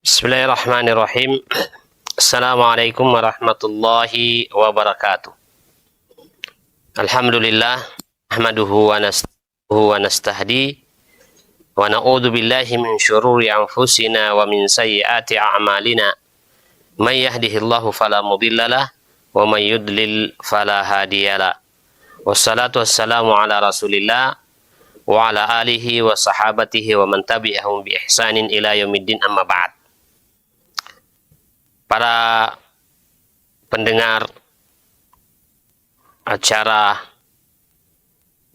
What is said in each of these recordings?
Bismillahirrahmanirrahim. Assalamualaikum warahmatullahi wabarakatuh. Alhamdulillah, nahmaduhu wa nasta'inuhu wa nastahdi wa na'udzu billahi min syururi anfusina wa min sayyiati a'malina. May yahdihillahu fala mudhillalah wa may yudlil fala hadiyalah. Wassalatu wassalamu ala Rasulillah wa ala alihi wa sahabatihi wa man tabi'ahum bi ihsanin ila yaumiddin, amma ba'd. Para pendengar acara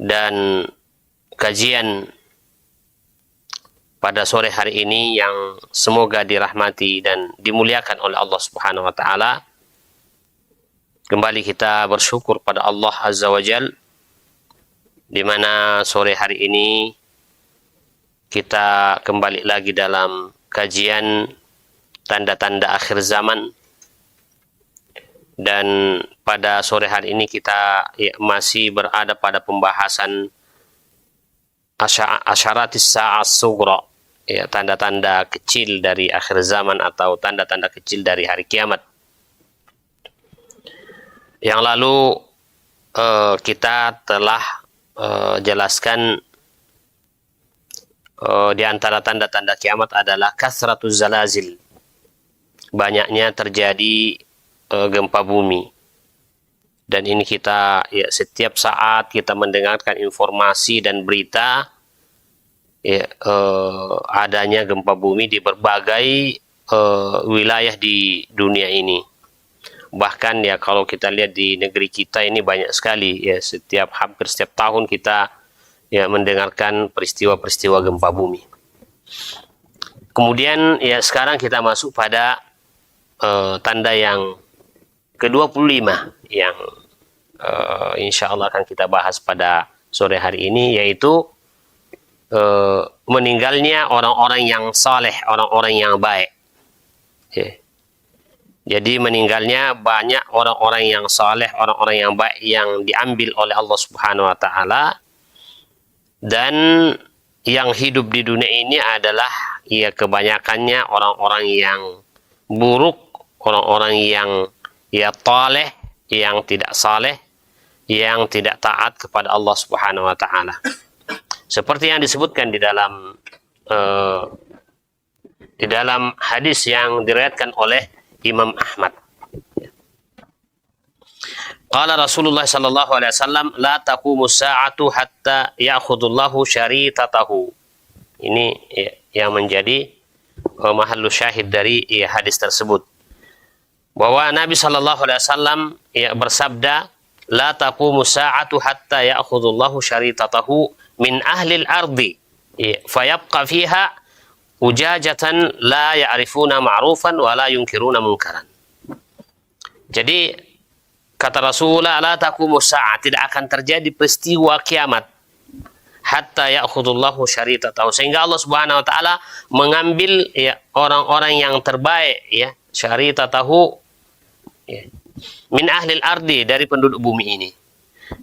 dan kajian pada sore hari ini yang semoga dirahmati dan dimuliakan oleh Allah Subhanahu wa taala. Kembali kita bersyukur pada Allah Azza wa Jal, di mana sore hari ini kita kembali lagi dalam kajian tanda-tanda akhir zaman, dan pada sore hari ini kita masih berada pada pembahasan asyaratis sa'as sughra, tanda-tanda kecil dari akhir zaman atau tanda-tanda kecil dari hari kiamat. Yang lalu kita telah jelaskan di antara tanda-tanda kiamat adalah kasratuz zalazil, banyaknya terjadi gempa bumi. Dan ini kita setiap saat kita mendengarkan informasi dan berita adanya gempa bumi di berbagai wilayah di dunia ini. Bahkan kalau kita lihat di negeri kita ini banyak sekali, hampir setiap tahun kita mendengarkan peristiwa-peristiwa gempa bumi. Kemudian sekarang kita masuk pada tanda yang ke-25 yang insya Allah akan kita bahas pada sore hari ini, yaitu meninggalnya orang-orang yang saleh, orang-orang yang baik. Jadi meninggalnya banyak orang-orang yang saleh, orang-orang yang baik yang diambil oleh Allah Subhanahu wa taala, dan yang hidup di dunia ini adalah kebanyakannya orang-orang yang buruk, orang-orang yang taleh, yang tidak saleh, yang tidak taat kepada Allah Subhanahu wa taala. Seperti yang disebutkan di dalam hadis yang diriwayatkan oleh Imam Ahmad. Qala Rasulullah sallallahu alaihi wasallam, la taqumu sa'atu hatta ya'khudullahu syaritatahu. Ini yang menjadi mahallu syahid dari hadis tersebut, bahwa Nabi sallallahu alaihi wasallam bersabda, la taqumu sa'atu hatta ya'khudullahu syaritatahu min ahlil ardi fayabqa fiha ujajatan la ya'rifuna ma'rufan wa la yunkiruna munkaran. Jadi kata Rasulullah, la taqumu sa'at, tidak akan terjadi peristiwa kiamat hatta ya'khudullahu syaritatahu, sehingga Allah Subhanahu wa taala mengambil orang-orang yang terbaik, syaritatahu, min ahlil ardi, dari penduduk bumi ini.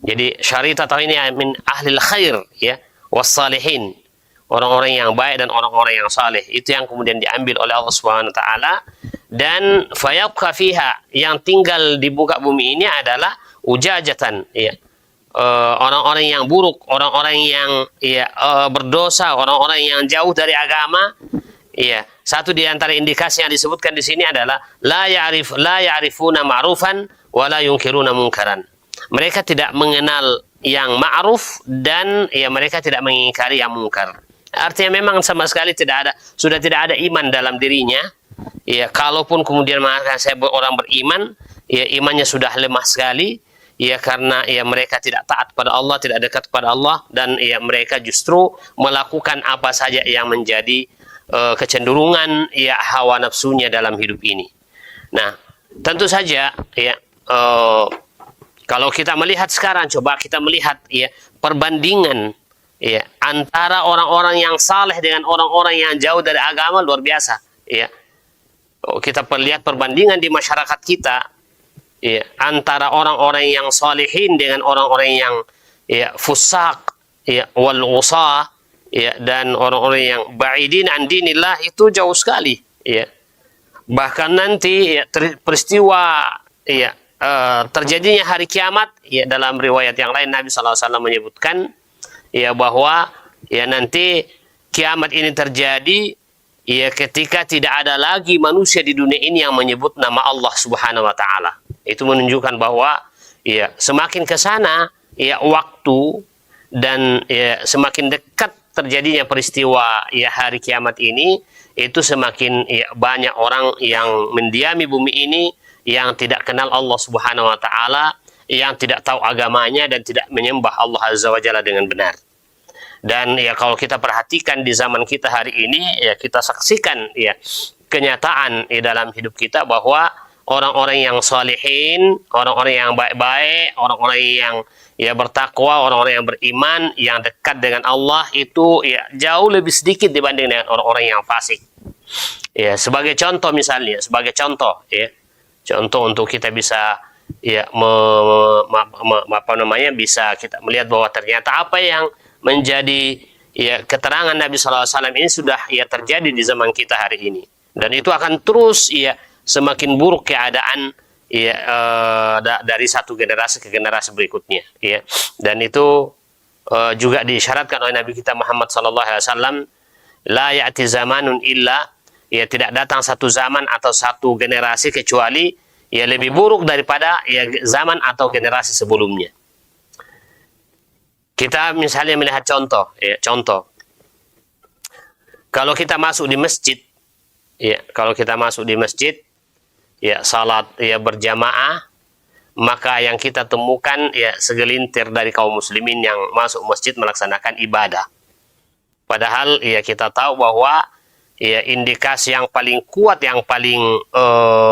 Jadi syaritatahu ini min ahlil khair, wassalihin, orang-orang yang baik dan orang-orang yang saleh. Itu yang kemudian diambil oleh Allah Subhanahu wa taala. Dan fayabqa fiha, yang tinggal di muka bumi ini adalah ujajatan, orang-orang yang buruk, orang-orang yang berdosa, orang-orang yang jauh dari agama. Satu di antara indikasi yang disebutkan di sini adalah la ya'rifuna ma'rufan wa la yunkiruna munkaran. Mereka tidak mengenal yang ma'ruf dan mereka tidak mengingkari yang mungkar. Artinya memang sama sekali sudah tidak ada iman dalam dirinya. Kalaupun kemudian saya orang beriman, imannya sudah lemah sekali, karena mereka tidak taat pada Allah, tidak dekat pada Allah, dan mereka justru melakukan apa saja yang menjadi kecenderungan hawa nafsunya dalam hidup ini. Nah, tentu saja kalau kita melihat sekarang, coba kita melihat perbandingan antara orang-orang yang saleh dengan orang-orang yang jauh dari agama, luar biasa. Kita lihat perbandingan di masyarakat kita, antara orang-orang yang salihin dengan orang-orang yang fusak, wal usah, dan orang-orang yang ba'idin an dinillah, itu jauh sekali. ya. Bahkan nanti ya, peristiwa ya terjadinya hari kiamat ya, dalam riwayat yang lain Nabi SAW menyebutkan ya bahwa ya nanti kiamat ini terjadi ya ketika tidak ada lagi manusia di dunia ini yang menyebut nama Allah Subhanahu wa taala. Itu menunjukkan bahwa ya semakin ke sana ya waktu dan ya semakin dekat terjadinya peristiwa ya hari kiamat ini, itu semakin ya, banyak orang yang mendiami bumi ini yang tidak kenal Allah Subhanahu wa taala, yang tidak tahu agamanya dan tidak menyembah Allah Azza wa Jalla dengan benar. Dan ya kalau kita perhatikan di zaman kita hari ini, ya kita saksikan ya kenyataan ya, dalam hidup kita bahwa orang-orang yang salihin, orang-orang yang baik-baik, orang-orang yang ya bertakwa, orang-orang yang beriman, yang dekat dengan Allah itu ya jauh lebih sedikit dibanding dengan orang-orang yang fasik. Ya, sebagai contoh misalnya, sebagai contoh ya. Contoh untuk kita bisa ya bisa kita melihat bahwa ternyata apa yang menjadi ya keterangan Nabi SAW ini sudah ya terjadi di zaman kita hari ini, dan itu akan terus ya semakin buruk keadaan ya dari satu generasi ke generasi berikutnya ya. Dan itu juga disyaratkan oleh Nabi kita Muhammad SAW, la ya'ti zamanun illa, ya tidak datang satu zaman atau satu generasi kecuali ya lebih buruk daripada ya zaman atau generasi sebelumnya. Kita misalnya melihat contoh, ya contoh. Kalau kita masuk di masjid, ya kalau kita masuk di masjid, ya salat ya berjamaah, maka yang kita temukan ya segelintir dari kaum muslimin yang masuk masjid melaksanakan ibadah. Padahal ya kita tahu bahwa ya indikasi yang paling kuat, yang paling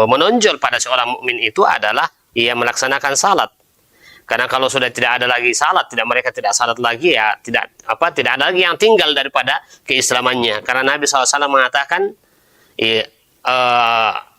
menonjol pada seorang mukmin itu adalah ia melaksanakan salat. Karena kalau sudah tidak ada lagi salat, mereka tidak salat lagi, ya tidak ada lagi yang tinggal daripada keislamannya. Karena Nabi SAW mengatakan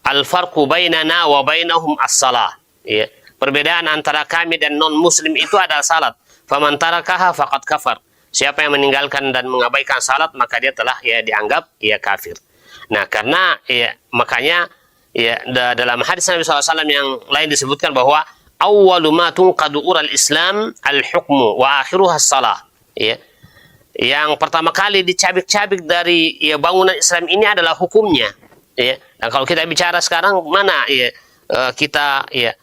al-farqu bainana wa bainahum as-salah. Ya, perbedaan antara kami dan non muslim itu adalah salat. Faman tarakaha faqad kafar. Siapa yang meninggalkan dan mengabaikan salat, maka dia telah ya dianggap ya kafir. Nah, karena ya makanya ya dalam hadis Nabi SAW yang lain disebutkan bahwa awwalu ma tunqadu ural Islam al-hukmu wa akhiruha as-salah. Ya. Yang pertama kali dicabik-cabik dari ya bangunan Islam ini adalah hukumnya. Ya. Dan kalau kita bicara sekarang mana ya kita ya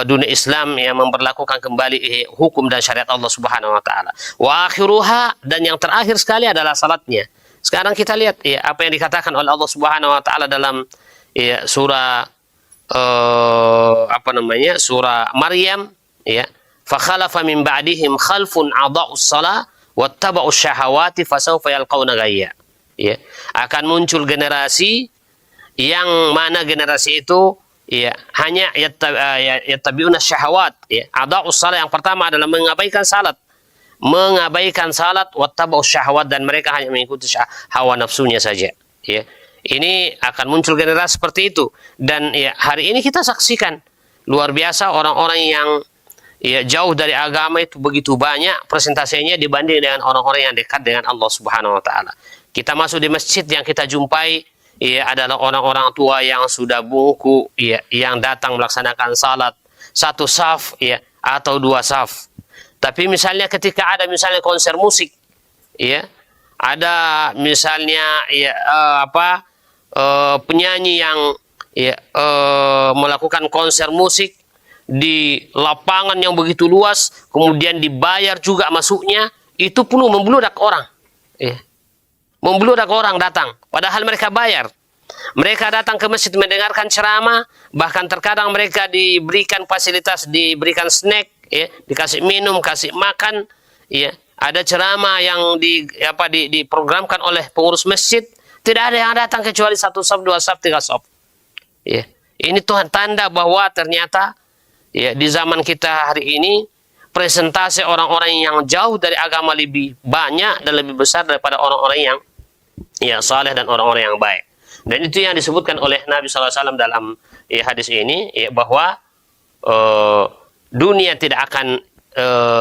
dunia Islam yang memperlakukan kembali hukum dan syariat Allah Subhanahu wa taala. Wa akhiruha, dan yang terakhir sekali adalah salatnya. Sekarang kita lihat ya apa yang dikatakan oleh Allah Subhanahu wa taala dalam ya surah surah Maryam ya, fa khalafa min ba'dihim khalfun adaa'us shalah wattaba'us syahawati fasawfa yalqauna ghayya. Ya, akan muncul generasi yang mana generasi itu ya hanya yattabi'una syahawat ya. Adaa'us shalah yang pertama adalah mengabaikan salat, wattaba'us syahawat, dan mereka hanya mengikuti hawa nafsunya saja ya. Ini akan muncul generasi seperti itu. Dan ya hari ini kita saksikan luar biasa orang-orang yang ya jauh dari agama itu begitu banyak presentasinya dibanding dengan orang-orang yang dekat dengan Allah Subhanahu wa taala. Kita masuk di masjid, yang kita jumpai ya adalah orang-orang tua yang sudah bungku ya, yang datang melaksanakan salat satu saf ya atau dua saf. Tapi misalnya ketika ada misalnya konser musik ya, ada misalnya ya penyanyi yang ya, melakukan konser musik di lapangan yang begitu luas, kemudian dibayar juga masuknya, itu penuh membludak orang ya. Membludak orang datang, padahal mereka bayar. Mereka datang ke masjid mendengarkan ceramah, bahkan terkadang mereka diberikan fasilitas, diberikan snack ya, dikasih minum, kasih makan ya. Ada ceramah yang diprogramkan oleh pengurus masjid. Tidak ada yang datang kecuali satu saf, dua saf, tiga saf. Ya. Ini Tuhan tanda bahwa ternyata ya di zaman kita hari ini presentasi orang-orang yang jauh dari agama lebih banyak dan lebih besar daripada orang-orang yang ya saleh dan orang-orang yang baik. Dan itu yang disebutkan oleh Nabi SAW dalam hadis ini ya, bahwa dunia tidak akan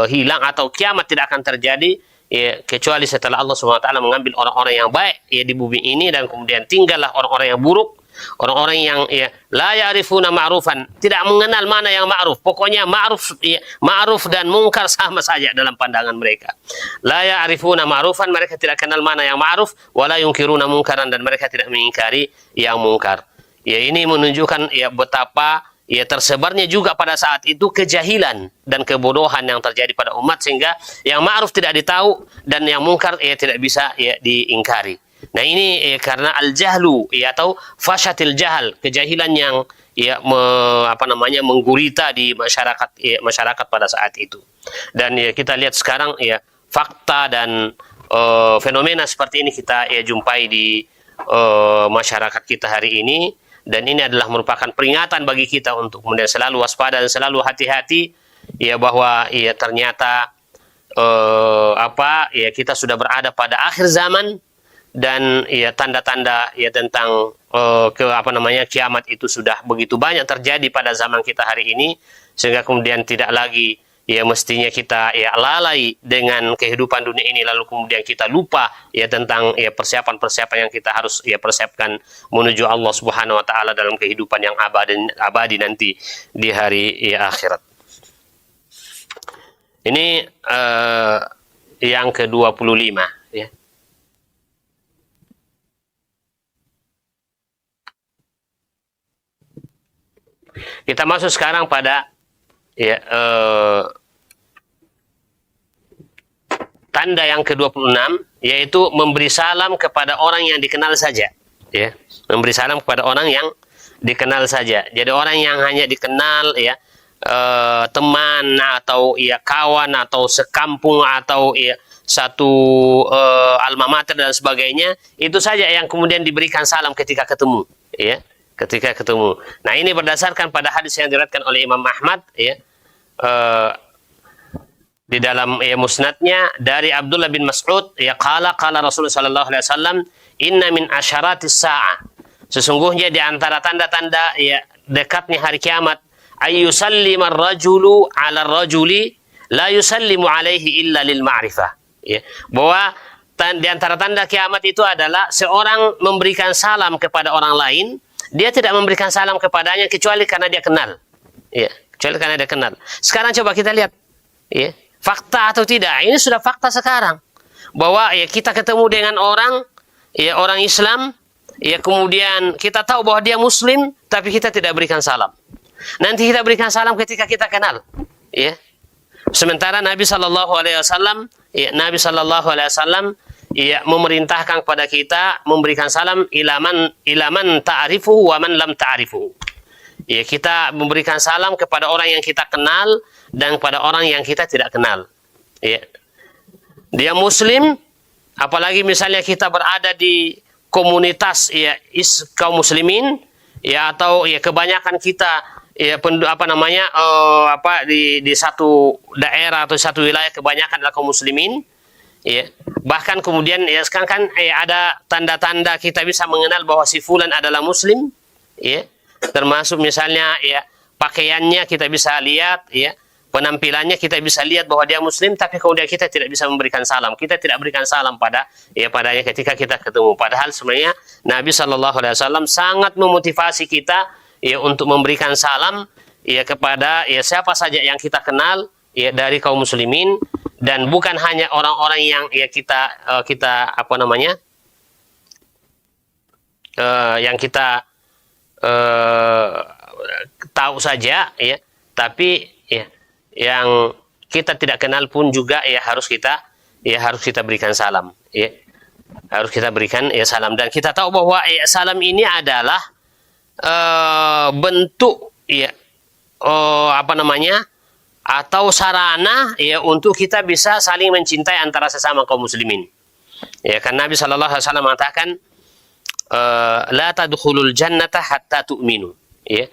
hilang atau kiamat tidak akan terjadi ya, kecuali setelah Allah SWT mengambil orang-orang yang baik ya di bumi ini, dan kemudian tinggallah orang-orang yang buruk, orang-orang yang ya la ya'rifuna ma'rufan, tidak mengenal mana yang ma'ruf. Pokoknya ma'ruf ya, ma'ruf dan mungkar sama saja dalam pandangan mereka. La ya'rifuna ma'rufan, mereka tidak kenal mana yang ma'ruf, wala yunkiruna mungkaran, dan mereka tidak mengingkari yang mungkar. Ya, ini menunjukkan ya betapa ya tersebarnya juga pada saat itu kejahilan dan kebodohan yang terjadi pada umat, sehingga yang ma'ruf tidak ditahu dan yang mungkar ya tidak bisa ya diingkari. Nah, ini karena al-jahlu ya, atau fasyatil jahal, kejahilan yang ya menggurita di masyarakat ya, masyarakat pada saat itu. Dan ya kita lihat sekarang ya fakta dan fenomena seperti ini kita ya jumpai di masyarakat kita hari ini, dan ini adalah merupakan peringatan bagi kita untuk kemudian selalu waspada dan selalu hati-hati ya, bahwa ya ternyata ya kita sudah berada pada akhir zaman, dan ya tanda-tanda ya tentang kiamat itu sudah begitu banyak terjadi pada zaman kita hari ini, sehingga kemudian tidak lagi ya mestinya kita ya lalai dengan kehidupan dunia ini, lalu kemudian kita lupa ya tentang ya persiapan-persiapan yang kita harus ya persiapkan menuju Allah Subhanahu wa taala dalam kehidupan yang abadi nanti di hari ya akhirat. Ini yang ke-25 ya. Kita masuk sekarang pada ya tanda yang ke-26, yaitu memberi salam kepada orang yang dikenal saja ya. Memberi salam kepada orang yang dikenal saja. Jadi orang yang hanya dikenal ya teman atau ya kawan atau sekampung atau ya satu alma mater dan sebagainya, itu saja yang kemudian diberikan salam ketika ketemu ya, ketika ketemu. Nah, ini berdasarkan pada hadis yang diriwayatkan oleh Imam Ahmad ya, di dalam ya musnadnya dari Abdullah bin Mas'ud ya, qala Rasulullah sallallahu alaihi wasallam, inna min asyaratis sa'ah, sesungguhnya di antara tanda-tanda ya dekatnya hari kiamat, ayyusallima ar-rajulu 'ala ar-rajuli la yusallimu alaihi illa lil ma'rifah ya, bahwa di antara tanda kiamat itu adalah seorang memberikan salam kepada orang lain, dia tidak memberikan salam kepadanya kecuali karena dia kenal ya, kecuali karena dia kenal. Sekarang coba kita lihat ya, fakta atau tidak. Ini sudah fakta sekarang, bahwa ya kita ketemu dengan orang ya, orang Islam ya, kemudian kita tahu bahwa dia Muslim, tapi kita tidak berikan salam. Nanti kita berikan salam ketika kita kenal ya. Sementara Nabi Shallallahu Alaihi Wasallam ya, Nabi Shallallahu Alaihi Wasallam ya memerintahkan kepada kita memberikan salam ilaman ta'rifuhu wa man lam ta'rifuhu. Ya, kita memberikan salam kepada orang yang kita kenal dan kepada orang yang kita tidak kenal. Ya. Dia Muslim, apalagi misalnya kita berada di komunitas ya kaum muslimin ya, atau ya kebanyakan kita ya di satu daerah atau satu wilayah kebanyakan adalah kaum muslimin ya. Bahkan kemudian ya sekarang kan ada tanda-tanda kita bisa mengenal bahwa si fulan adalah muslim ya, termasuk misalnya ya pakaiannya kita bisa lihat ya, penampilannya kita bisa lihat bahwa dia muslim, tapi kemudian kita tidak bisa memberikan salam, kita tidak berikan salam padanya ketika kita ketemu. Padahal sebenarnya Nabi Shallallahu Alaihi Wasallam sangat memotivasi kita ya untuk memberikan salam ya kepada ya siapa saja yang kita kenal ya dari kaum muslimin, dan bukan hanya orang-orang yang ya kita yang kita tahu saja ya, tapi ya yang kita tidak kenal pun juga ya harus kita berikan salam ya, harus kita berikan ya salam. Dan kita tahu bahwa ya salam ini adalah bentuk ya atau sarana ya untuk kita bisa saling mencintai antara sesama kaum muslimin ya, kan Nabi Shallallahu Alaihi Wasallam mengatakan la tadkhulul jannata hatta tu'minu ya.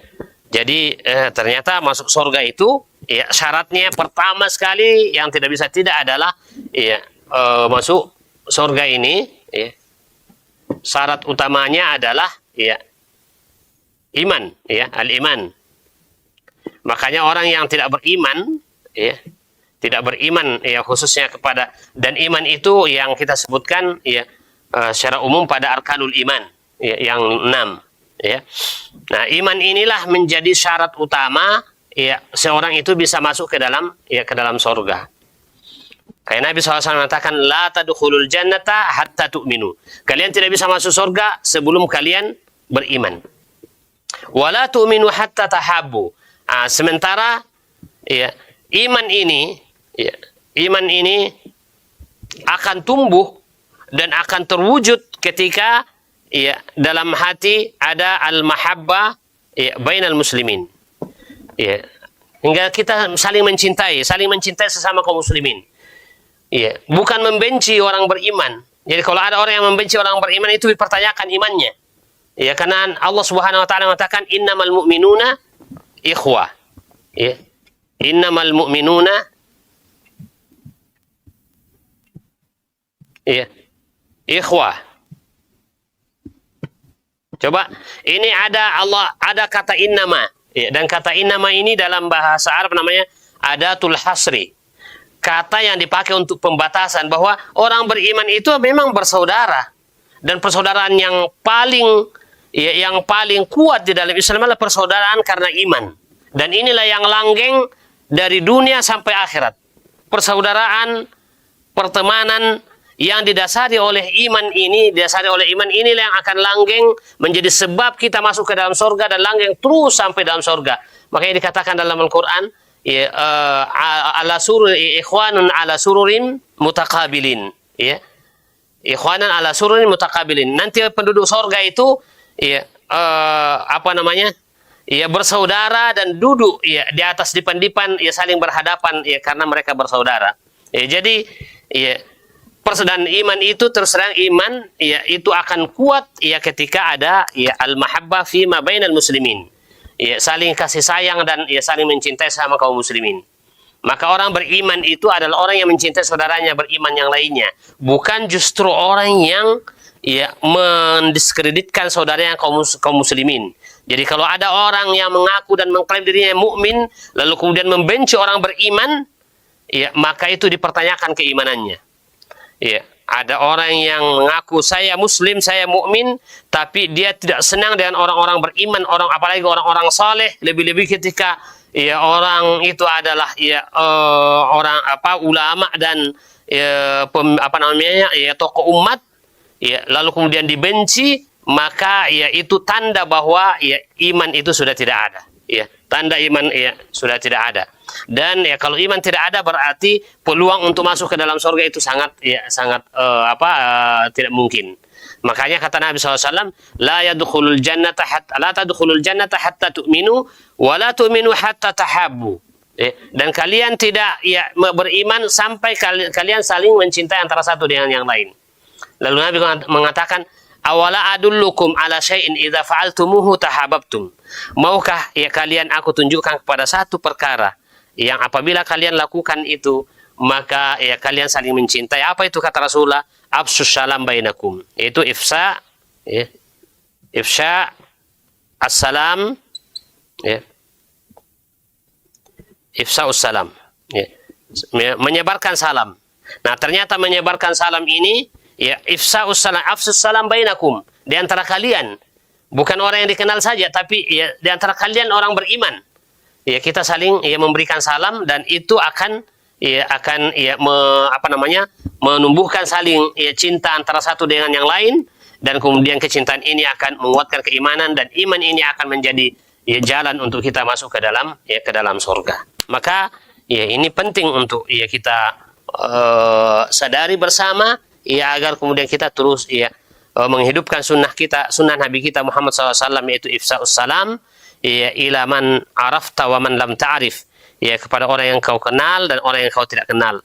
Jadi ternyata masuk surga itu ya syaratnya pertama sekali yang tidak bisa tidak adalah ya masuk surga ini ya, syarat utamanya adalah ya iman ya, al-iman. Makanya orang yang tidak beriman ya, tidak beriman ya khususnya kepada, dan iman itu yang kita sebutkan ya secara umum pada arkanul iman ya, yang 6 ya. Nah, iman inilah menjadi syarat utama ya seorang itu bisa masuk ke dalam surga. Kayak Nabi SAW mengatakan, la tadkhulul jannata hatta tu'minu. Kalian tidak bisa masuk surga sebelum kalian beriman. Wala tu'minu hatta tahabbu. Sementara ya iman ini akan tumbuh dan akan terwujud ketika ya dalam hati ada al-mahabbah ya bainal muslimin. Ya, hingga kita saling mencintai sesama kaum muslimin. Ya, bukan membenci orang beriman. Jadi kalau ada orang yang membenci orang beriman, itu dipertanyakan imannya. Ya, karena Allah Subhanahu wa taala mengatakan innamal mu'minuna ikhwah. Ya. Innamal mu'minuna ya ikhwah. Coba, ini ada kata innama. Ya, dan kata innama ini dalam bahasa Arab namanya adatul hasri. Kata yang dipakai untuk pembatasan bahwa orang beriman itu memang bersaudara. Dan persaudaraan yang paling kuat di dalam Islam adalah persaudaraan karena iman. Dan inilah yang langgeng dari dunia sampai akhirat. Persaudaraan, pertemanan yang didasari oleh iman inilah yang akan langgeng menjadi sebab kita masuk ke dalam surga dan langgeng terus sampai dalam surga. Makanya dikatakan dalam Al-Quran, ya, ikhwanun ala sururin mutakabilin. Ya. Ikhwanan ala sururin mutakabilin. Nanti penduduk surga itu ya, ya bersaudara dan duduk ya di atas dipan-dipan ya saling berhadapan ya karena mereka bersaudara. Ya, jadi ya dan iman itu terus terang iman ya itu akan kuat ya ketika ada ya al-mahabbah fi ma bainal muslimin. Ya saling kasih sayang dan ya saling mencintai sama kaum muslimin. Maka orang beriman itu adalah orang yang mencintai saudaranya beriman yang lainnya, bukan justru orang yang ya mendiskreditkan saudaranya kaum muslimin. Jadi kalau ada orang yang mengaku dan mengklaim dirinya mukmin lalu kemudian membenci orang beriman, ya maka itu dipertanyakan keimanannya. Ya, ada orang yang mengaku saya muslim, saya mukmin, tapi dia tidak senang dengan orang-orang beriman, apalagi orang-orang saleh, lebih-lebih ketika ya orang itu adalah ya orang ulama dan ya, tokoh umat, ya lalu kemudian dibenci, maka ya itu tanda bahwa ya iman itu sudah tidak ada. Ya, tanda iman ya sudah tidak ada. Dan ya kalau iman tidak ada berarti peluang untuk masuk ke dalam surga itu sangat tidak mungkin. Makanya kata Nabi SAW, la tadkhulul jannata hatta tu'minu wa la tu'minu hatta tahabbu. Dan kalian tidak ya beriman sampai kalian saling mencintai antara satu dengan yang lain. Lalu Nabi mengatakan, awala adullukum ala syai'in idza fa'altumuhu tahabbtum. Maukah ya kalian aku tunjukkan kepada satu perkara yang apabila kalian lakukan itu maka ya kalian saling mencintai. Apa itu kata Rasulullah? Afsus salam bainakum. Itu ifsa ya. Ifsha assalam ya. Ifsa'us salam ya. Menyebarkan salam. Nah, ternyata menyebarkan salam ini ya ifsa'us salam, afsus salam bainakum, di antara kalian, bukan orang yang dikenal saja, tapi ya di antara kalian orang beriman. Ya kita saling ya memberikan salam dan itu akan menumbuhkan saling ya cinta antara satu dengan yang lain, dan kemudian kecintaan ini akan menguatkan keimanan dan iman ini akan menjadi ya jalan untuk kita masuk ke dalam surga. Maka ya ini penting untuk ya kita sadari bersama ya agar kemudian kita terus ya menghidupkan sunnah Nabi kita Muhammad SAW, yaitu ifsa'us salam ya ila man arafta wa man lam ta'rif, ya kepada orang yang kau kenal dan orang yang kau tidak kenal.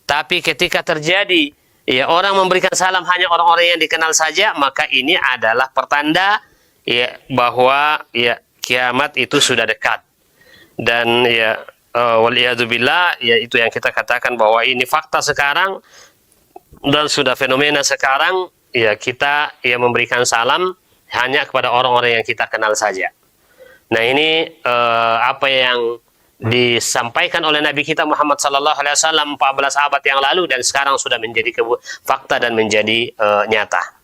Tapi ketika terjadi ya orang memberikan salam hanya orang-orang yang dikenal saja, maka ini adalah pertanda ya bahwa ya kiamat itu sudah dekat. Dan ya waliyadzubillah, ya itu yang kita katakan bahwa ini fakta sekarang dan sudah fenomena sekarang, ya kita ya memberikan salam hanya kepada orang-orang yang kita kenal saja. Nah ini apa yang disampaikan oleh Nabi kita Muhammad sallallahu alaihi wasallam 14 abad yang lalu dan sekarang sudah menjadi fakta dan menjadi nyata.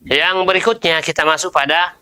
Yang berikutnya kita masuk pada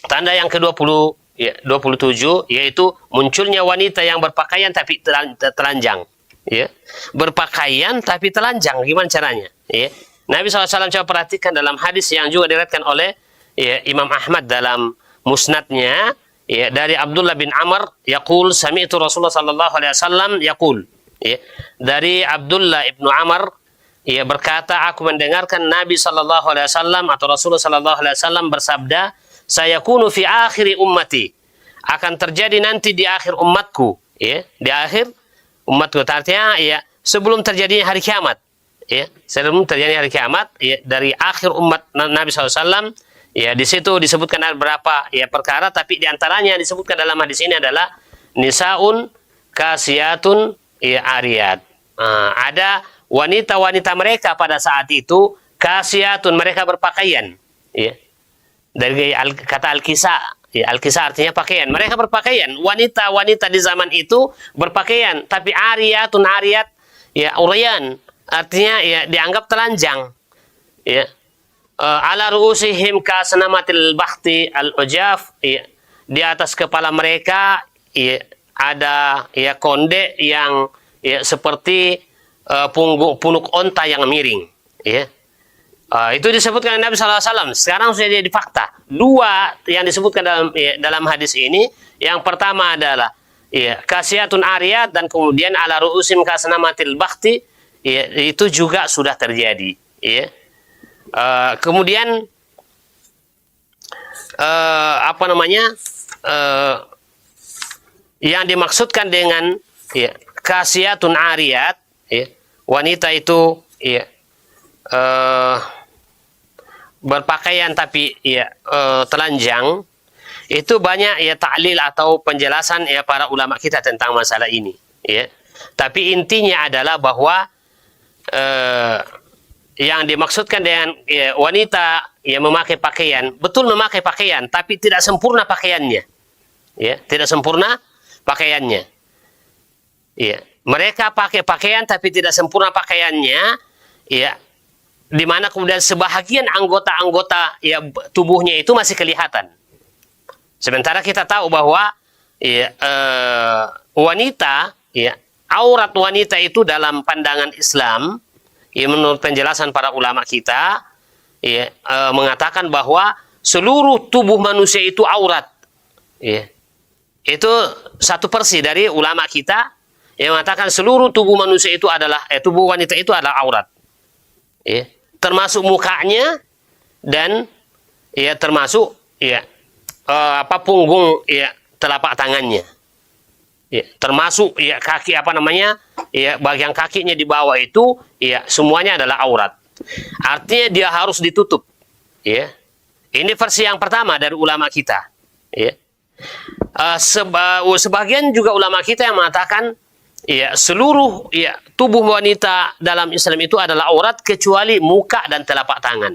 tanda yang ke-20 ya, 27 yaitu munculnya wanita yang berpakaian tapi telanjang ya. Berpakaian tapi telanjang, gimana caranya ya? Nabi SAW coba perhatikan dalam hadis yang juga diriwayatkan oleh ya, Imam Ahmad dalam musnadnya ya, dari Abdullah bin Amr yaqul sami'tu Rasulullah sallallahu alaihi wasallam yaqul ya, dari Abdullah ibnu Amr ia berkata, aku mendengarkan Nabi sallallahu alaihi wasallam atau Rasulullah sallallahu alaihi wasallam bersabda, sayakunu fi akhiri ummati, akan terjadi nanti di akhir umatku ya, di akhir umatku, artinya ya sebelum terjadinya hari kiamat ya, sebelum terjadinya hari kiamat ya, dari akhir umat Nabi SAW ya, di situ disebutkan ada berapa ya perkara, tapi diantaranya disebutkan dalam hadis ini adalah nisaun kasiyatun ya ariyat. Ada wanita-wanita mereka pada saat itu kasiyatun, mereka berpakaian ya, dari kata al-kisa ya, al-kisa artinya pakaian, mereka berpakaian, wanita-wanita di zaman itu berpakaian, tapi ariyatun, ariyat ya uriyan, artinya ya dianggap telanjang ya. Ala ru'usihim kasnamatil bakhti al-ujaf ya, di atas kepala mereka ya, ada ya konde yang ya seperti punuk onta yang miring ya. Itu disebutkan Nabi SAW. Sekarang sudah jadi fakta. Dua yang disebutkan dalam hadis ini, yang pertama adalah ya, kasiyatun ariyat, dan kemudian ala ru'usim kasnamatil bakhti ya, itu juga sudah terjadi ya. Kemudian apa namanya yang dimaksudkan dengan ya, kasiyatun ariyat ya, wanita itu ya berpakaian tapi ya telanjang, itu banyak ya taklil atau penjelasan ya para ulama kita tentang masalah ini ya. Tapi intinya adalah bahwa yang dimaksudkan dengan ya, wanita yang memakai pakaian, betul memakai pakaian tapi tidak sempurna pakaiannya ya, tidak sempurna pakaiannya ya. Mereka pakai pakaian tapi tidak sempurna pakaiannya ya, di mana kemudian sebahagian anggota-anggota ya tubuhnya itu masih kelihatan. Sementara kita tahu bahwa ya, wanita ya, aurat wanita itu dalam pandangan Islam ya, menurut penjelasan para ulama kita ya, mengatakan bahwa seluruh tubuh manusia itu aurat ya. Itu satu versi dari ulama kita yang mengatakan seluruh tubuh manusia itu adalah tubuh wanita itu adalah aurat ya, termasuk mukanya dan ya termasuk ya punggung ya telapak tangannya ya, termasuk ya kaki apa namanya ya, bagian kakinya di bawah itu ya semuanya adalah aurat, artinya dia harus ditutup ya. Ini versi yang pertama dari ulama kita ya. Sebagian juga ulama kita yang mengatakan ya seluruh ya tubuh wanita dalam Islam itu adalah aurat kecuali muka dan telapak tangan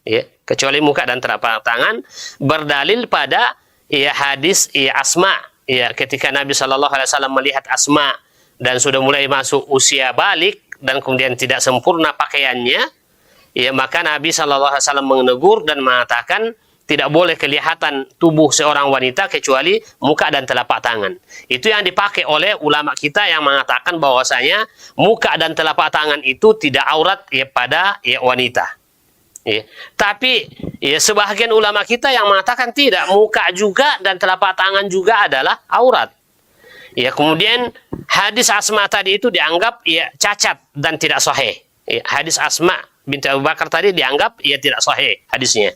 ya, kecuali muka dan telapak tangan, berdalil pada ya hadis ya Asma ya, ketika Nabi SAW melihat Asma dan sudah mulai masuk usia balik dan kemudian tidak sempurna pakaiannya ya, maka Nabi SAW menegur dan mengatakan tidak boleh kelihatan tubuh seorang wanita kecuali muka dan telapak tangan. Itu yang dipakai oleh ulama kita yang mengatakan bahwasanya muka dan telapak tangan itu tidak aurat ya pada ya wanita. Ya. Tapi ya sebagian ulama kita yang mengatakan tidak, muka juga dan telapak tangan juga adalah aurat. Ya, kemudian hadis Asma tadi itu dianggap ya cacat dan tidak sahih. Ya, hadis Asma binti Abu Bakar tadi dianggap ya tidak sahih hadisnya.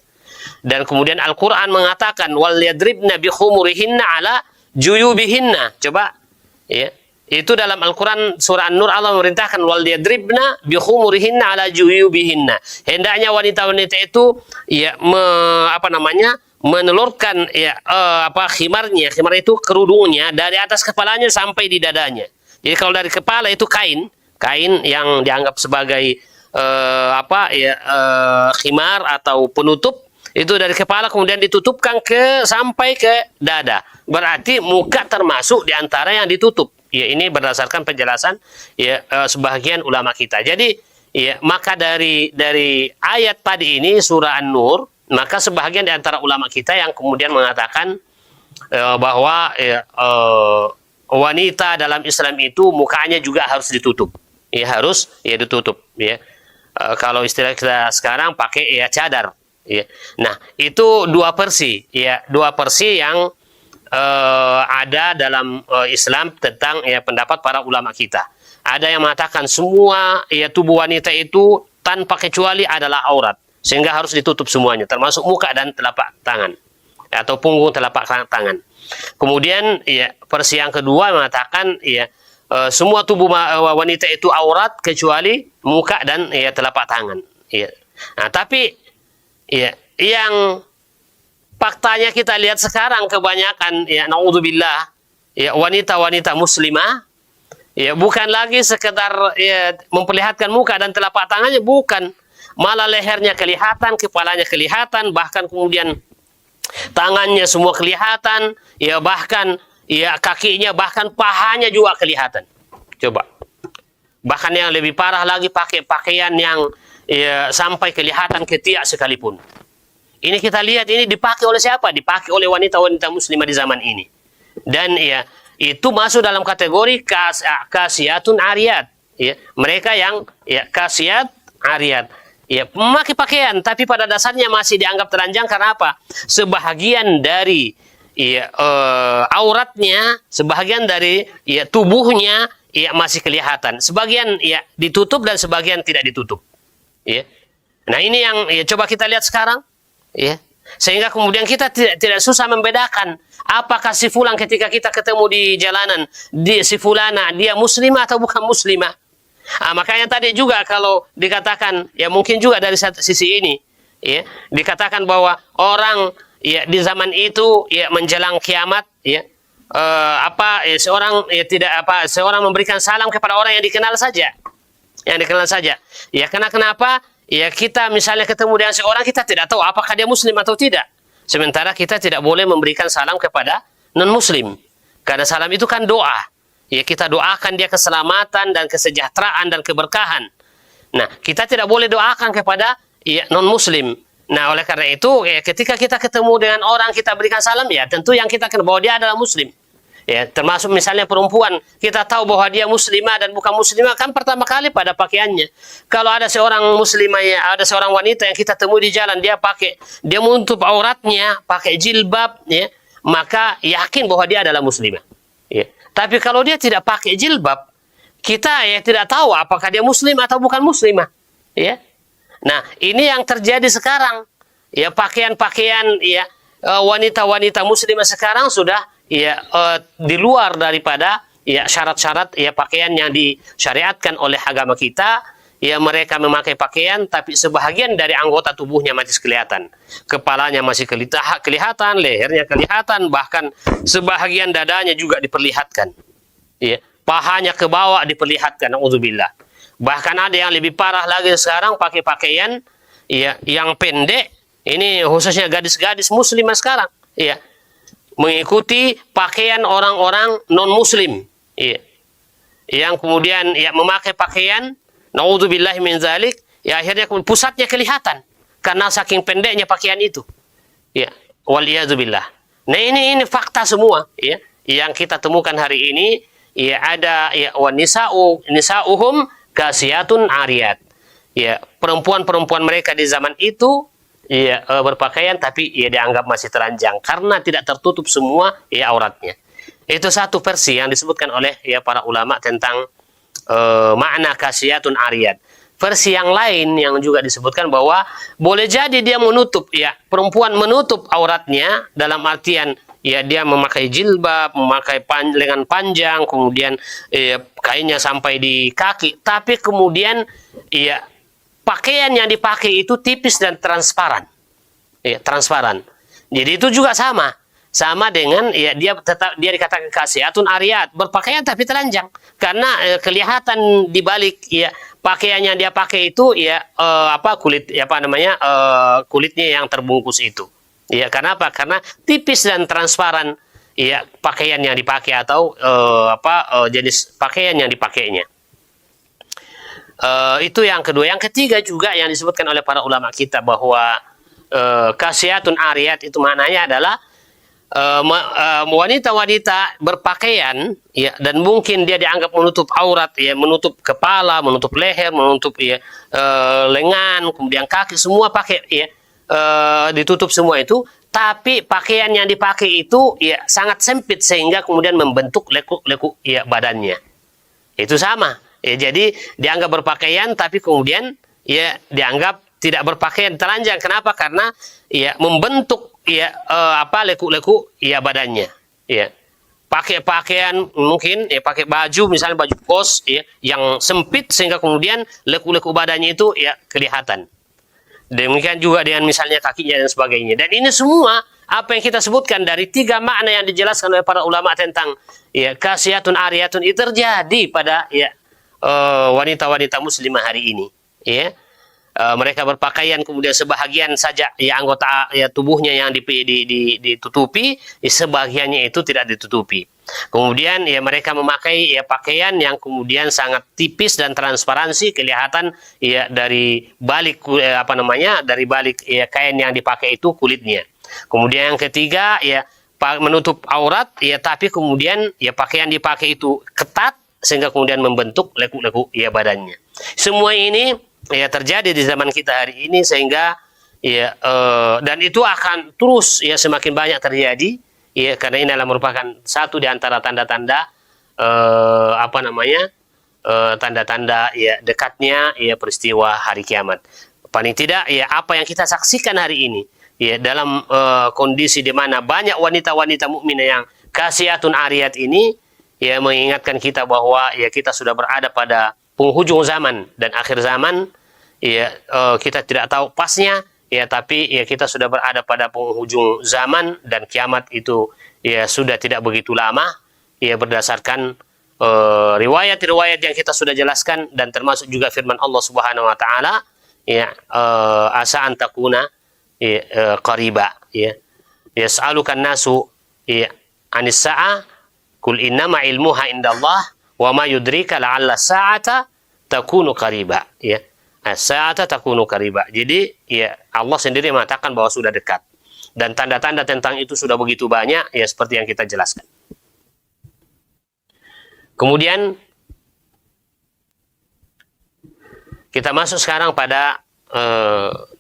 Dan kemudian Al-Quran mengatakan wal yadribna bi khumurihinna ala juyubihinna. Coba ya, itu dalam Al-Quran surah An-Nur Allah memerintahkan wal yadribna bi khumurihinna ala juyubihinna. Hendaknya wanita-wanita itu ya menelurkan ya khimarnya. Khimar itu kerudungnya dari atas kepalanya sampai di dadanya. Jadi kalau dari kepala itu kain yang dianggap sebagai khimar atau penutup. Itu dari kepala kemudian ditutupkan sampai ke dada. Berarti muka termasuk di antara yang ditutup. Ya, ini berdasarkan penjelasan ya sebagian ulama kita. Jadi ya, maka dari ayat tadi ini surah An-Nur, maka sebagian di antara ulama kita yang kemudian mengatakan bahwa wanita dalam Islam itu mukanya juga harus ditutup. Ya, harus ya ditutup ya. Kalau istilah kita sekarang pakai ya cadar. Ya. Nah, itu dua versi ya, dua versi yang ada dalam Islam tentang ya pendapat para ulama kita. Ada yang mengatakan semua ya tubuh wanita itu tanpa kecuali adalah aurat, sehingga harus ditutup semuanya, termasuk muka dan telapak tangan atau punggung telapak tangan. Kemudian ya versi yang kedua mengatakan ya semua tubuh wanita itu aurat kecuali muka dan ya telapak tangan. Ya. Nah, tapi ya yang faktanya kita lihat sekarang kebanyakan ya naudzubillah ya wanita-wanita muslimah ya bukan lagi sekedar ya memperlihatkan muka dan telapak tangannya, bukan, malah lehernya kelihatan, kepalanya kelihatan, bahkan kemudian tangannya semua kelihatan, ya bahkan ya kakinya, bahkan pahanya juga kelihatan. Coba. Bahkan yang lebih parah lagi pakai pakaian yang ya sampai kelihatan ketiak sekalipun. Ini kita lihat ini dipakai oleh siapa? Dipakai oleh wanita-wanita muslimah di zaman ini. Dan ya itu masuk dalam kategori kasiyatun ariyat. Ya, mereka yang ya kasiyat ariyat. Ya, memakai pakaian tapi pada dasarnya masih dianggap telanjang karena apa? Sebahagian dari ya, auratnya, sebahagian dari ya tubuhnya ya masih kelihatan. Sebagian ya ditutup dan sebagian tidak ditutup. Ya. Nah, ini yang ya coba kita lihat sekarang. Ya, sehingga kemudian kita tidak susah membedakan apakah si fulan ketika kita ketemu di jalanan, si fulana dia muslimah atau bukan muslimah. Makanya tadi juga kalau dikatakan ya mungkin juga dari sisi ini ya dikatakan bahwa orang ya di zaman itu ya menjelang kiamat ya seorang ya tidak seorang memberikan salam kepada orang yang dikenal saja. Yang dikenal saja. Ya kenapa? Ya kita misalnya ketemu dengan seorang, kita tidak tahu apakah dia muslim atau tidak. Sementara kita tidak boleh memberikan salam kepada non-muslim. Karena salam itu kan doa. Ya kita doakan dia keselamatan dan kesejahteraan dan keberkahan. Nah, kita tidak boleh doakan kepada ya, non-muslim. Nah, oleh karena itu, ya, ketika kita ketemu dengan orang, kita berikan salam, ya tentu yang kita kenal bahwa dia adalah muslim. Ya, termasuk misalnya perempuan, kita tahu bahwa dia muslimah dan bukan muslimah kan pertama kali pada pakaiannya. Kalau ada seorang muslimah ya, ada seorang wanita yang kita temui di jalan, dia menutup auratnya, pakai jilbab, ya, maka yakin bahwa dia adalah muslimah. Ya. Tapi kalau dia tidak pakai jilbab, kita ya tidak tahu apakah dia muslim atau bukan muslimah. Ya. Nah, ini yang terjadi sekarang. Ya, pakaian-pakaian ya wanita-wanita muslimah sekarang sudah ya di luar daripada ya syarat-syarat ya pakaian yang disyariatkan oleh agama kita. Ya mereka memakai pakaian tapi sebahagian dari anggota tubuhnya masih kelihatan. Kepalanya masih kelihatan, lehernya kelihatan, bahkan sebahagian dadanya juga diperlihatkan. Ya, pahanya ke bawah diperlihatkan, auzubillah. Bahkan ada yang lebih parah lagi sekarang pakai pakaian ya yang pendek. Ini khususnya gadis-gadis muslimah sekarang. Ya. Mengikuti pakaian orang-orang non-muslim. Ya. Yang kemudian ya memakai pakaian naudzubillahi min zalik, ya akhirnya pusatnya kelihatan karena saking pendeknya pakaian itu. Ya, waliyadzubillah. Nah, ini fakta semua ya yang kita temukan hari ini. Ya ada ya nisa'uhum kasiyatun ariyat. Ya, perempuan-perempuan mereka di zaman itu ya berpakaian tapi ya dianggap masih telanjang karena tidak tertutup semua ya auratnya. Itu satu versi yang disebutkan oleh ya para ulama tentang makna kasiyatun ariyat. Versi yang lain yang juga disebutkan bahwa boleh jadi dia menutup ya perempuan menutup auratnya dalam artian ya dia memakai jilbab, memakai lengan panjang, kemudian kainnya sampai di kaki, tapi kemudian ya pakaian yang dipakai itu tipis dan transparan. Ya, transparan. Jadi itu juga sama. sama dengan ya dia dikatakan kasiatun ariyat, berpakaian tapi telanjang, karena kelihatan di balik ya pakaiannya dia pakai itu ya kulit ya kulitnya yang terbungkus itu. Ya, karena apa? Karena tipis dan transparan ya pakaian yang dipakai atau jenis pakaian yang dipakainya. Itu yang kedua. Yang ketiga juga yang disebutkan oleh para ulama kita bahwa kasiyatun ariyat itu maknanya adalah wanita-wanita berpakaian ya, dan mungkin dia dianggap menutup aurat ya, menutup kepala, menutup leher, menutup ya lengan, kemudian kaki, semua pakai ya, ditutup semua itu, tapi pakaian yang dipakai itu ya sangat sempit sehingga kemudian membentuk lekuk-lekuk ya badannya. Itu sama ya, jadi dianggap berpakaian tapi kemudian ya dianggap tidak berpakaian, telanjang. Kenapa? Karena ya membentuk ya lekuk-lekuk ya badannya. Ya. Pakai pakaian mungkin ya pakai baju misalnya baju kos ya yang sempit sehingga kemudian lekuk-lekuk badannya itu ya kelihatan. Demikian juga dengan misalnya kakinya dan sebagainya. Dan ini semua apa yang kita sebutkan dari tiga makna yang dijelaskan oleh para ulama tentang ya kasiyatun ariyatun itu terjadi pada ya wanita-wanita muslimah hari ini. Ya. Mereka berpakaian kemudian sebahagian saja ya anggota ya tubuhnya yang ditutupi, sebagiannya itu tidak ditutupi. Kemudian ya mereka memakai ya pakaian yang kemudian sangat tipis dan transparansi, kelihatan ya dari balik dari balik ya kain yang dipakai itu kulitnya. Kemudian yang ketiga ya menutup aurat ya, tapi kemudian ya pakaian dipakai itu ketat sehingga kemudian membentuk lekuk-lekuk ya badannya. Semua ini ya terjadi di zaman kita hari ini sehingga ya dan itu akan terus ya semakin banyak terjadi ya, karena ini adalah merupakan satu di antara tanda-tanda tanda-tanda ya dekatnya ya peristiwa hari kiamat. Paling tidak ya apa yang kita saksikan hari ini ya dalam kondisi di mana banyak wanita-wanita mukminah yang kasiyatun ariyat ini ya mengingatkan kita bahwa ya kita sudah berada pada penghujung zaman dan akhir zaman. Ya kita tidak tahu pasnya ya, tapi ya kita sudah berada pada penghujung zaman dan kiamat itu ya sudah tidak begitu lama ya, berdasarkan riwayat-riwayat yang kita sudah jelaskan dan termasuk juga firman Allah Subhanahu wa taala ya asa antakuna ya, qariba ya yas'alukan nasu ya anis sa'a kul innama ilmuha indallah wa ma yudrika la'alla sa'ata takunu qariba ya. Sa'ata takunu qariba. Jadi ya Allah sendiri mengatakan bahwa sudah dekat. Dan tanda-tanda tentang itu sudah begitu banyak ya seperti yang kita jelaskan. Kemudian kita masuk sekarang pada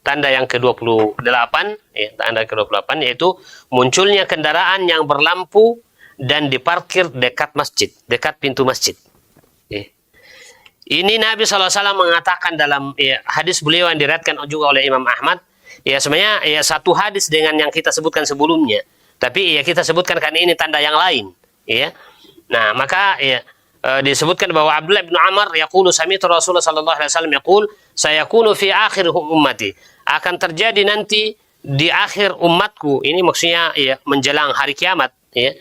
tanda yang ke-28 ya, tanda ke-28 yaitu munculnya kendaraan yang berlampu dan diparkir dekat masjid, dekat pintu masjid. Ya. Ini Nabi SAW mengatakan dalam ya, hadis beliau yang diriwayatkan juga oleh Imam Ahmad. Ya sebenarnya ya satu hadis dengan yang kita sebutkan sebelumnya. Tapi ya kita sebutkan karena ini tanda yang lain. Ya. Nah maka ya disebutkan bahwa Abdullah bin Amr yaqulu sami'tu Rasulullah sallallahu alaihi wasallam yaqul sayakunu fi akhir ummati, akan terjadi nanti di akhir umatku. Ini maksudnya ya menjelang hari kiamat. Ya.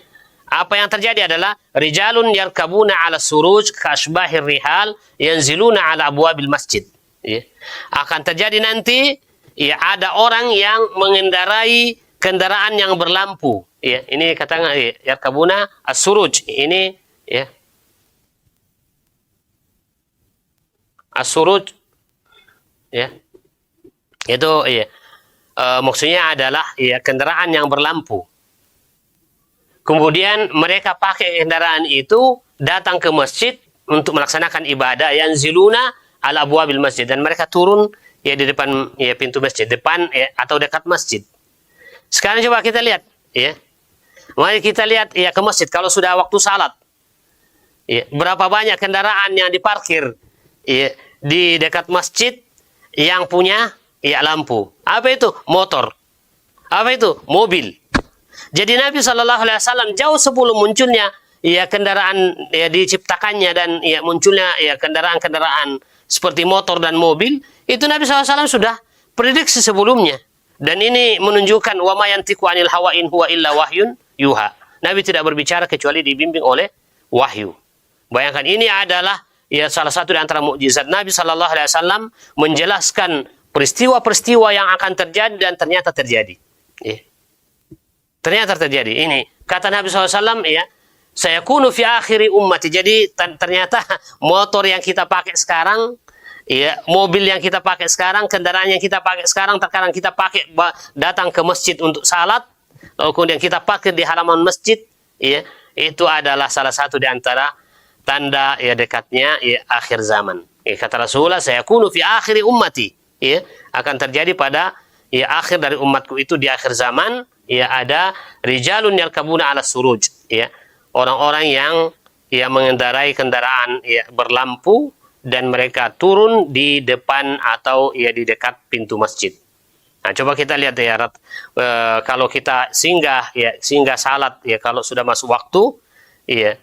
Apa yang terjadi adalah rijalun yarkabuna ala suruj kasbahir rihal yanziluna ala abwabil masjid. Ya. Akan terjadi nanti ya ada orang yang mengendarai kendaraan yang berlampu. Ya, ini katakan ya, yarkabuna as-suruj. Ini ya. As-suruj ya. Itu ya. Maksudnya adalah ya kendaraan yang berlampu. Kemudian mereka pakai kendaraan itu datang ke masjid untuk melaksanakan ibadah yang ziluna ala abwabil masjid, dan mereka turun ya di depan ya pintu masjid, depan ya, atau dekat masjid. Sekarang coba kita lihat ya. Mari kita lihat ya ke masjid kalau sudah waktu salat. Ya, berapa banyak kendaraan yang diparkir ya di dekat masjid yang punya ya lampu. Apa itu? Motor. Apa itu? Mobil. Jadi Nabi SAW jauh sebelum munculnya ya kendaraan ya diciptakannya dan ya munculnya ya kendaraan-kendaraan seperti motor dan mobil, itu Nabi SAW sudah prediksi sebelumnya. Dan ini menunjukkan wa ma yantiqu anil hawa in huwa illa wahyun yuha. Nabi tidak berbicara kecuali dibimbing oleh wahyu. Bayangkan, ini adalah ya salah satu di antara mukjizat Nabi Shallallahu Alaihi Wasallam, menjelaskan peristiwa-peristiwa yang akan terjadi dan ternyata terjadi. Ya. Ternyata terjadi. Ini kata Nabi SAW, ya, saya kunu fi akhiri ummati. Jadi ternyata motor yang kita pakai sekarang, ya, mobil yang kita pakai sekarang, kendaraan yang kita pakai sekarang, terkadang kita pakai datang ke masjid untuk salat, lalu kemudian kita pakai di halaman masjid, ya, itu adalah salah satu di antara tanda ya dekatnya ya akhir zaman. Ya, kata Rasulullah, saya kunu fi akhiri ummati, ya, akan terjadi pada ya akhir dari umatku itu di akhir zaman, ya, ada rijalun yarkabuna ala suruj, ya, orang-orang yang ya mengendarai kendaraan ya berlampu dan mereka turun di depan atau ya di dekat pintu masjid. Nah, coba kita lihat ya, kalau kita singgah salat ya, kalau sudah masuk waktu, ya,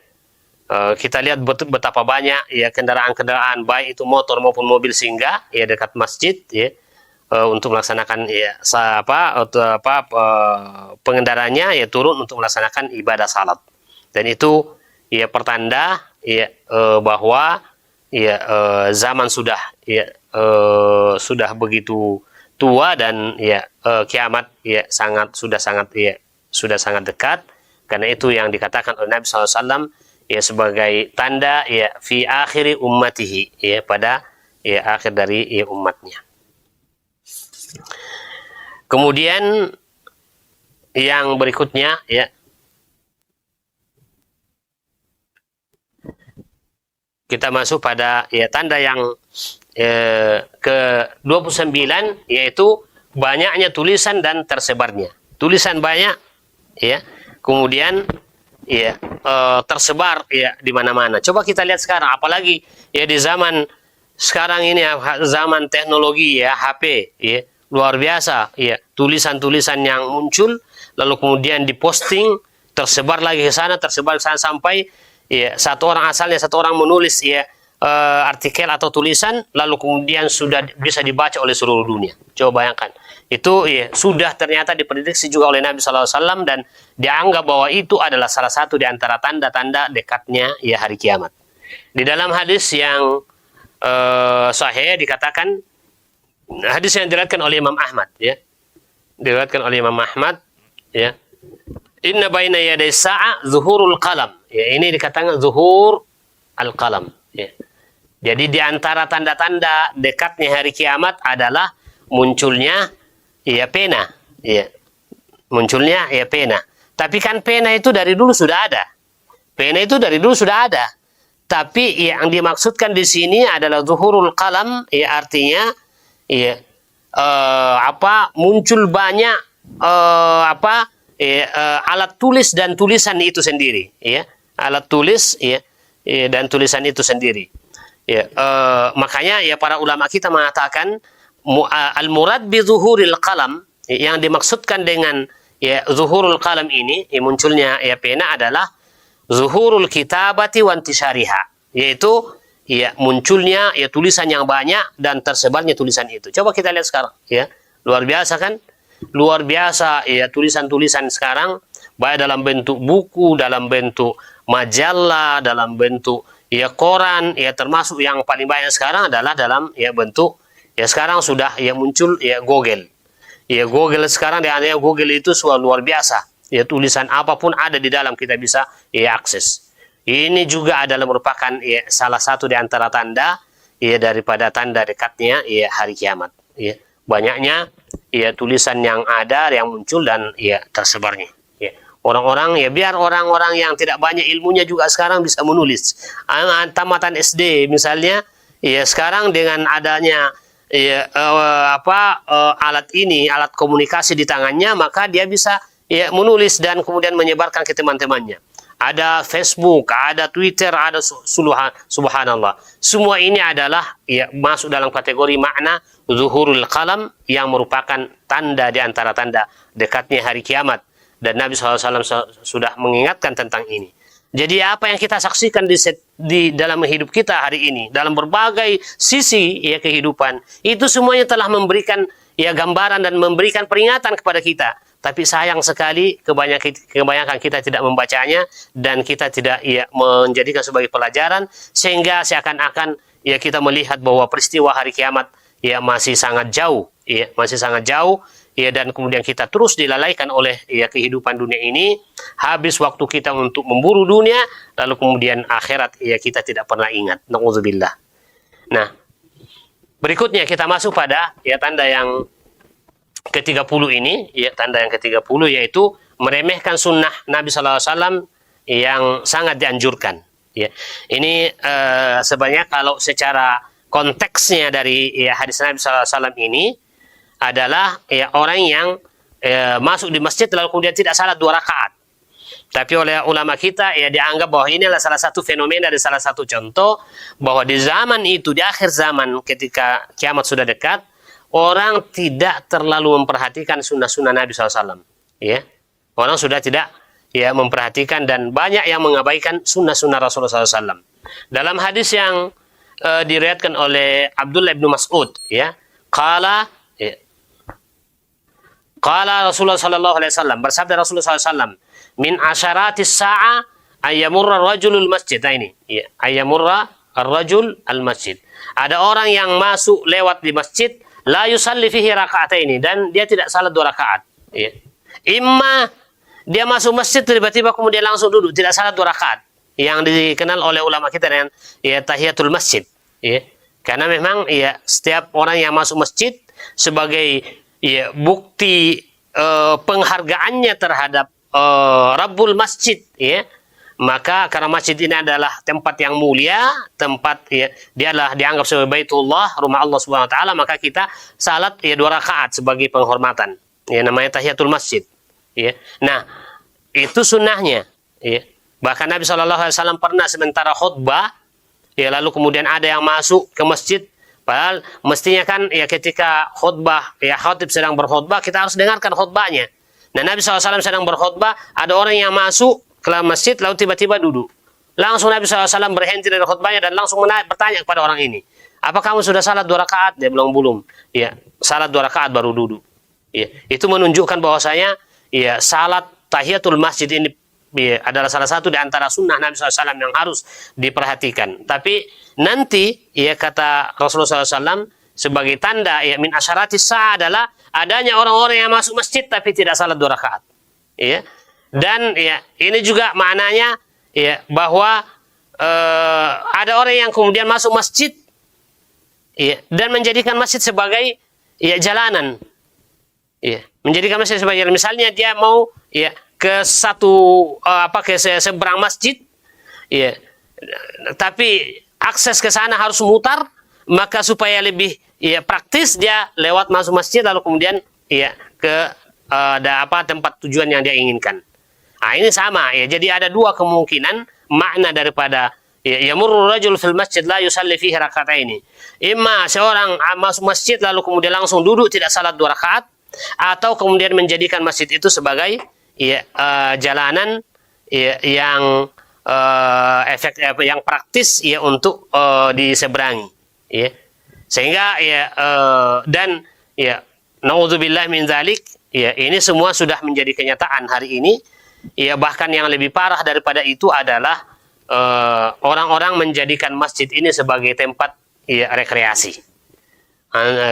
kita lihat betapa banyak ya kendaraan-kendaraan baik itu motor maupun mobil singgah ya dekat masjid, ya, untuk melaksanakan ya pengendaranya ya turun untuk melaksanakan ibadah salat. Dan itu ya pertanda ya bahwa ya zaman sudah ya sudah begitu tua dan ya kiamat ya sudah sangat dekat. Karena itu yang dikatakan oleh Nabi SAW ya sebagai tanda ya fi akhiri ummatihi, ya pada ya akhir dari ya umatnya. Kemudian yang berikutnya ya, kita masuk pada ya tanda yang ke-29, yaitu banyaknya tulisan dan tersebarnya. Tulisan banyak ya, kemudian ya tersebar ya di mana-mana. Coba kita lihat sekarang, apalagi ya di zaman sekarang ini, zaman teknologi ya, HP ya, luar biasa ya, tulisan-tulisan yang muncul lalu kemudian diposting, tersebar lagi ke sana, tersebar ke sana, sampai ya satu orang menulis ya artikel atau tulisan lalu kemudian sudah bisa dibaca oleh seluruh dunia. Coba bayangkan, itu ya sudah ternyata diprediksi juga oleh Nabi SAW dan dianggap bahwa itu adalah salah satu di antara tanda-tanda dekatnya ya hari kiamat. Di dalam hadis yang sahih dikatakan, hadis yang diriwayatkan oleh Imam Ahmad ya, diriwayatkan oleh Imam Ahmad ya, inna baina yaday sa'a zuhurul qalam. Ya, ini dikatakan zuhur al-qalam. Ya. Jadi di antara tanda-tanda dekatnya hari kiamat adalah munculnya ya pena. Ya. Munculnya ya pena. Tapi kan pena itu dari dulu sudah ada. Pena itu dari dulu sudah ada. Tapi yang dimaksudkan di sini adalah zuhurul qalam, ya artinya ya muncul banyak alat tulis dan tulisan itu sendiri, ya. Alat tulis ya, dan tulisan itu sendiri. Ya, makanya ya para ulama kita mengatakan al-murad bi zuhuril qalam, yang dimaksudkan dengan ya zuhurul qalam ini, ya, munculnya ya pena, adalah zuhurul kitabati wa intisyariha, yaitu ya munculnya ya tulisan yang banyak dan tersebarnya tulisan itu. Coba kita lihat sekarang ya, luar biasa kan? Luar biasa ya tulisan-tulisan sekarang, baik dalam bentuk buku, dalam bentuk majalah, dalam bentuk ya koran, ya termasuk yang paling banyak sekarang adalah dalam ya bentuk ya sekarang sudah ya muncul ya Google. Ya Google sekarang, dengan Google itu luar biasa. Ya tulisan apapun ada di dalam kita bisa ya akses. Ini juga adalah merupakan ya salah satu di antara tanda ya daripada tanda dekatnya ya hari kiamat. Ya banyaknya ya tulisan yang ada, yang muncul dan ya tersebarnya. Ya. Orang-orang ya, biar orang-orang yang tidak banyak ilmunya juga sekarang bisa menulis. Tamatan SD misalnya, ya sekarang dengan adanya ya alat ini, alat komunikasi di tangannya, maka dia bisa ya menulis dan kemudian menyebarkan ke teman-temannya. Ada Facebook, ada Twitter, ada subhanallah. Semua ini adalah ya masuk dalam kategori makna zuhurul qalam, yang merupakan tanda di antara tanda dekatnya hari kiamat. Dan Nabi SAW sudah mengingatkan tentang ini. Jadi apa yang kita saksikan di dalam hidup kita hari ini, dalam berbagai sisi ya kehidupan, itu semuanya telah memberikan ya gambaran dan memberikan peringatan kepada kita. Tapi sayang sekali kebanyakan kita tidak membacanya dan kita tidak ya menjadikan sebagai pelajaran, sehingga seakan-akan ya kita melihat bahwa peristiwa hari kiamat ya masih sangat jauh, ya masih sangat jauh, ya, dan kemudian kita terus dilalaikan oleh ya kehidupan dunia ini, habis waktu kita untuk memburu dunia, lalu kemudian akhirat ya kita tidak pernah ingat. Nauzubillah. Nah, berikutnya kita masuk pada ya tanda yang ke-30 ini, ya tanda yang ke-30 yaitu meremehkan sunnah Nabi SAW yang sangat dianjurkan. Ya, ini sebenarnya kalau secara konteksnya dari ya hadis Nabi SAW ini adalah ya orang yang masuk di masjid lalu kemudian tidak salat 2 rakaat. Tapi oleh ulama kita ya dianggap bahwa ini adalah salah satu fenomena dan salah satu contoh bahwa di zaman itu, di akhir zaman ketika kiamat sudah dekat, orang tidak terlalu memperhatikan sunnah-sunnah Nabi SAW. Ya, orang sudah tidak ya memperhatikan dan banyak yang mengabaikan sunnah-sunnah Rasulullah SAW. Dalam hadis yang diriwayatkan oleh Abdullah bin Mas'ud, ya, qala Rasulullah SAW, bersabda Rasulullah SAW, min asyaratis sa'a ayyamurra rajulul masjid. Nah ini, ya, ayyamurra ar-rajul al-masjid. Ada orang yang masuk lewat di masjid, la yusalli fihi raka'ataini, dan dia tidak salat 2 rakaat. Ya. Imma dia masuk masjid tiba-tiba kemudian langsung duduk, tidak salat 2 rakaat. Yang dikenal oleh ulama kita dengan ya tahiyatul masjid. Ya. Karena memang ya setiap orang yang masuk masjid sebagai ya bukti penghargaannya terhadap Rabbul Masjid, ya. Maka karena masjid ini adalah tempat yang mulia, tempat ya, dia adalah dianggap sebagai Baitullah, rumah Allah Subhanahu wa taala, maka kita salat ya 2 rakaat sebagai penghormatan. Ya namanya tahiyatul masjid. Ya. Nah, itu sunnahnya, ya. Bahkan Nabi SAW pernah sementara khutbah, ya lalu kemudian ada yang masuk ke masjid, padahal mestinya kan ya ketika khutbah, ya khatib sedang berkhutbah, kita harus dengarkan khutbahnya. Nah, Nabi SAW sedang berkhutbah, ada orang yang masuk ke masjid lalu tiba-tiba duduk. Langsung Nabi SAW berhenti dari khutbahnya dan langsung bertanya kepada orang ini, apa kamu sudah salat 2 rakaat? Dia bilang belum. Ya, salat 2 rakaat baru duduk. Ya, itu menunjukkan bahwasanya ya salat tahiyatul masjid ini ya, adalah salah satu di antara sunnah Nabi SAW yang harus diperhatikan. Tapi nanti ya kata Rasulullah SAW sebagai tanda ya min asyaratis sa'ah adalah adanya orang-orang yang masuk masjid tapi tidak salat 2 rakaat. Ya. Dan ya ini juga maknanya ya bahwa ada orang yang kemudian masuk masjid ya, dan menjadikan masjid sebagai ya jalanan. Ya, menjadikan masjid sebagai jalanan. Misalnya dia mau ya ke ke seberang masjid ya, tapi akses ke sana harus mutar, maka supaya lebih ya praktis dia lewat masuk masjid lalu kemudian ya ke tempat tujuan yang dia inginkan. Nah, ini sama ya. Jadi ada 2 kemungkinan makna daripada yamurru rajul fil masjid la yusalli fihi raka'ataini. Imma seorang masuk masjid lalu kemudian langsung duduk tidak salat 2 rakaat, atau kemudian menjadikan masjid itu sebagai ya, jalanan ya, yang yang praktis ya untuk diseberangi ya. Sehingga ya dan ya naudzubillah min dzalik ya, ini semua sudah menjadi kenyataan hari ini. Ya, bahkan yang lebih parah daripada itu adalah orang-orang menjadikan masjid ini sebagai tempat ya, rekreasi.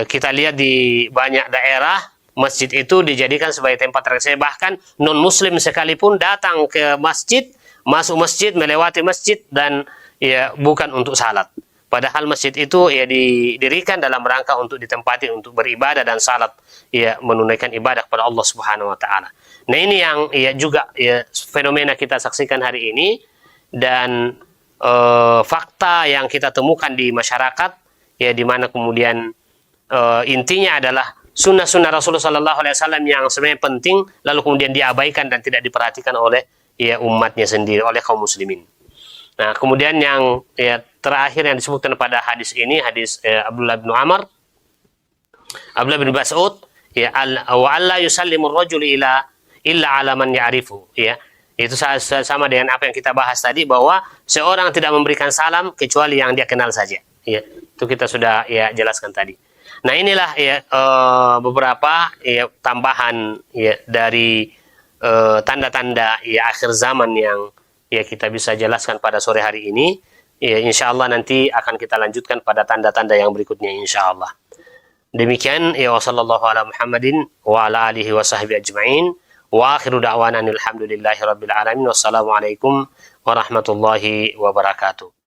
Kita lihat di banyak daerah masjid itu dijadikan sebagai tempat rekreasi. Bahkan non-muslim sekalipun datang ke masjid, masuk masjid, melewati masjid dan ya bukan untuk salat. Padahal masjid itu ya didirikan dalam rangka untuk ditempati untuk beribadah dan salat, ya menunaikan ibadah kepada Allah Subhanahu wa taala. Nah, ini yang ya juga ya fenomena kita saksikan hari ini, dan fakta yang kita temukan di masyarakat ya, di mana kemudian intinya adalah sunnah-sunnah Rasulullah SAW yang sebenarnya penting lalu kemudian diabaikan dan tidak diperhatikan oleh ya umatnya sendiri, oleh kaum muslimin. Nah, kemudian yang ya terakhir yang disebutkan pada hadis ini, hadis Abdullah bin Amr, Abdullah bin Mas'ud, ya wa alla yusallimu ar-rajul illa ala man ya'rifu, ya. Itu sama dengan apa yang kita bahas tadi, bahwa seorang tidak memberikan salam kecuali yang dia kenal saja. Ya, itu kita sudah ya jelaskan tadi. Nah, inilah ya beberapa ya tambahan ya dari tanda-tanda ya akhir zaman yang ya kita bisa jelaskan pada sore hari ini. Ya, insya Allah nanti akan kita lanjutkan pada tanda-tanda yang berikutnya, insya Allah. Demikian ya wasallallahu ala Muhammadin wa ala alihi wa sahbihi ajma'in. Wa akhiru da'wana alhamdulillahi rabbil alamin. Wassalamualaikum warahmatullahi wabarakatuh.